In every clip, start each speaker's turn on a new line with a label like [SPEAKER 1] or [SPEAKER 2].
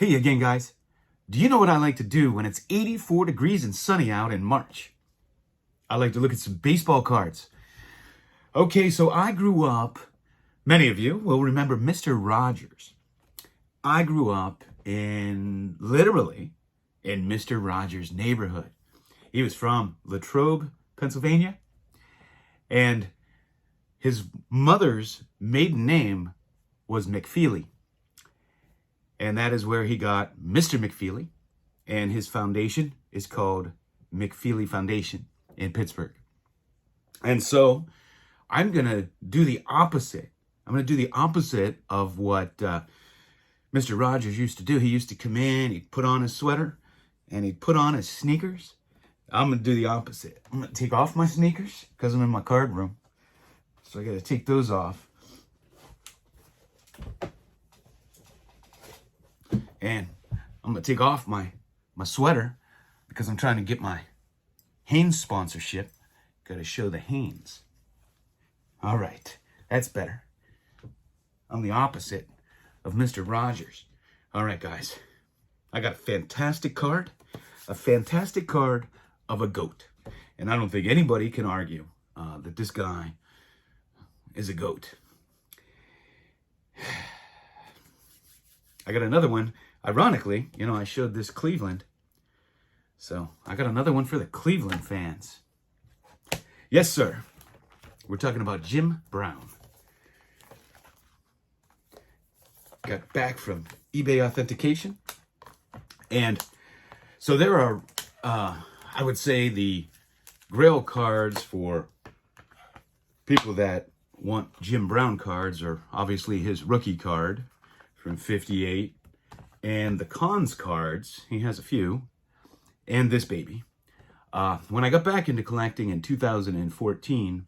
[SPEAKER 1] Hey again, guys. Do you know what I like to do when it's 84 degrees and sunny out in March? I like to look at some baseball cards. Okay, so I grew up, many of you will remember Mr. Rogers. I grew up literally in Mr. Rogers' neighborhood. He was from Latrobe, Pennsylvania, and his mother's maiden name was McFeely. And that is where he got Mr. McFeely, and his foundation is called McFeely Foundation in Pittsburgh. And so I'm going to do the opposite. I'm going to do the opposite of what Mr. Rogers used to do. He used to come in, he'd put on his sweater, and he'd put on his sneakers. I'm going to do the opposite. I'm going to take off my sneakers because I'm in my card room. So I got to take those off. And I'm going to take off my sweater because I'm trying to get my Hanes sponsorship. Got to show the Hanes. All right, that's better. I'm the opposite of Mr. Rogers. All right, guys. I got a fantastic card of a goat. And I don't think anybody can argue that this guy is a goat. I got another one. Ironically, I showed this Cleveland. So I got another one for the Cleveland fans. Yes, sir. We're talking about Jim Brown. Got back from eBay authentication. And so there are, I would say, the Grail cards for people that want Jim Brown cards, or obviously his rookie card from 58. And the Cons cards, he has a few, and this baby. When I got back into collecting in 2014,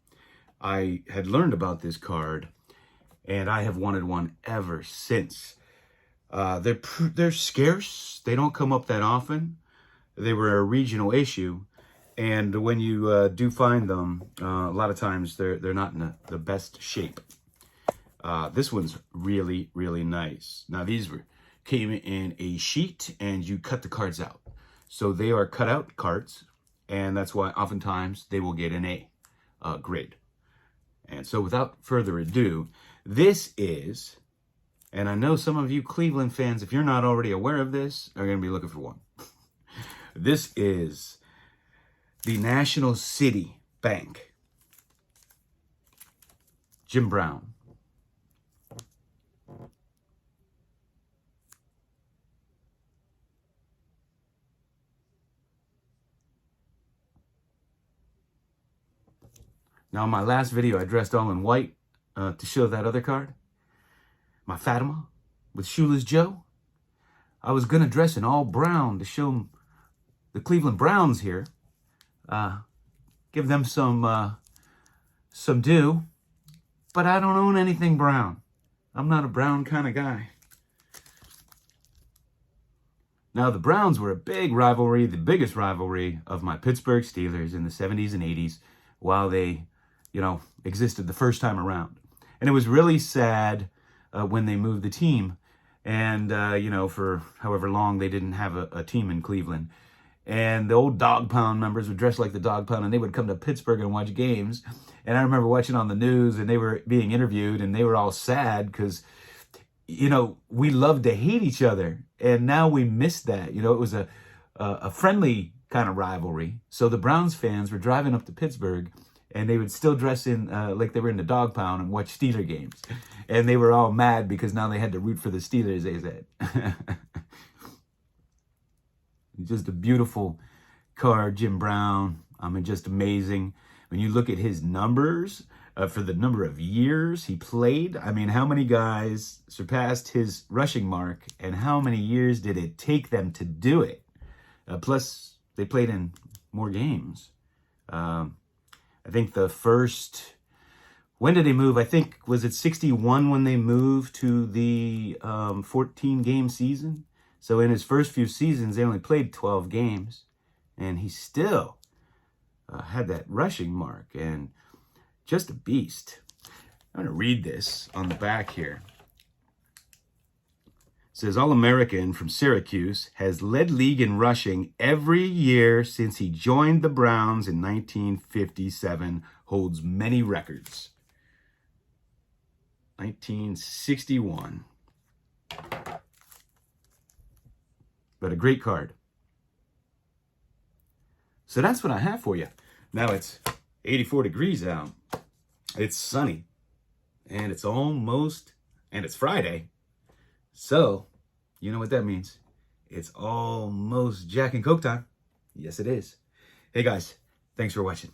[SPEAKER 1] I had learned about this card, and I have wanted one ever since. They're scarce. They don't come up that often. They were a regional issue, and when you do find them, a lot of times they're not in the best shape. This one's really, really nice. Now these came in a sheet, and you cut the cards out. So they are cut out cards, and that's why oftentimes they will get an A grade. And so without further ado, this is, and I know some of you Cleveland fans, if you're not already aware of this, are going to be looking for one. This is the National City Bank. Jim Brown. Now, in my last video, I dressed all in white to show that other card, my Fatima with Shoeless Joe. I was going to dress in all brown to show the Cleveland Browns here, give them some due, but I don't own anything brown. I'm not a brown kind of guy. Now, the Browns were a big rivalry, the biggest rivalry of my Pittsburgh Steelers in the 70s and 80s while they existed the first time around. And it was really sad when they moved the team. And, for however long they didn't have a team in Cleveland. And the old Dog Pound members would dress like the Dog Pound, and they would come to Pittsburgh and watch games. And I remember watching on the news, and they were being interviewed, and they were all sad because, we loved to hate each other. And now we miss that. It was a friendly kind of rivalry. So the Browns fans were driving up to Pittsburgh, and they would still dress in like they were in the Dog Pound and watch Steeler games. And they were all mad because now they had to root for the Steelers, they said. Just a beautiful card, Jim Brown. Just amazing. When you look at his numbers for the number of years he played, how many guys surpassed his rushing mark, and how many years did it take them to do it? Plus, they played in more games. I think the first, when did they move? I think, was it 61 when they moved to the 14-game season? So in his first few seasons, they only played 12 games. And he still had that rushing mark. And just a beast. I'm going to read this on the back here. says All-American from Syracuse, has led league in rushing every year since he joined the Browns in 1957, holds many records. 1961. But a great card. So that's what I have for you. Now it's 84 degrees out. It's sunny. And it's Friday. So, you know what that means. It's almost Jack and Coke time. Yes, it is. Hey guys, thanks for watching.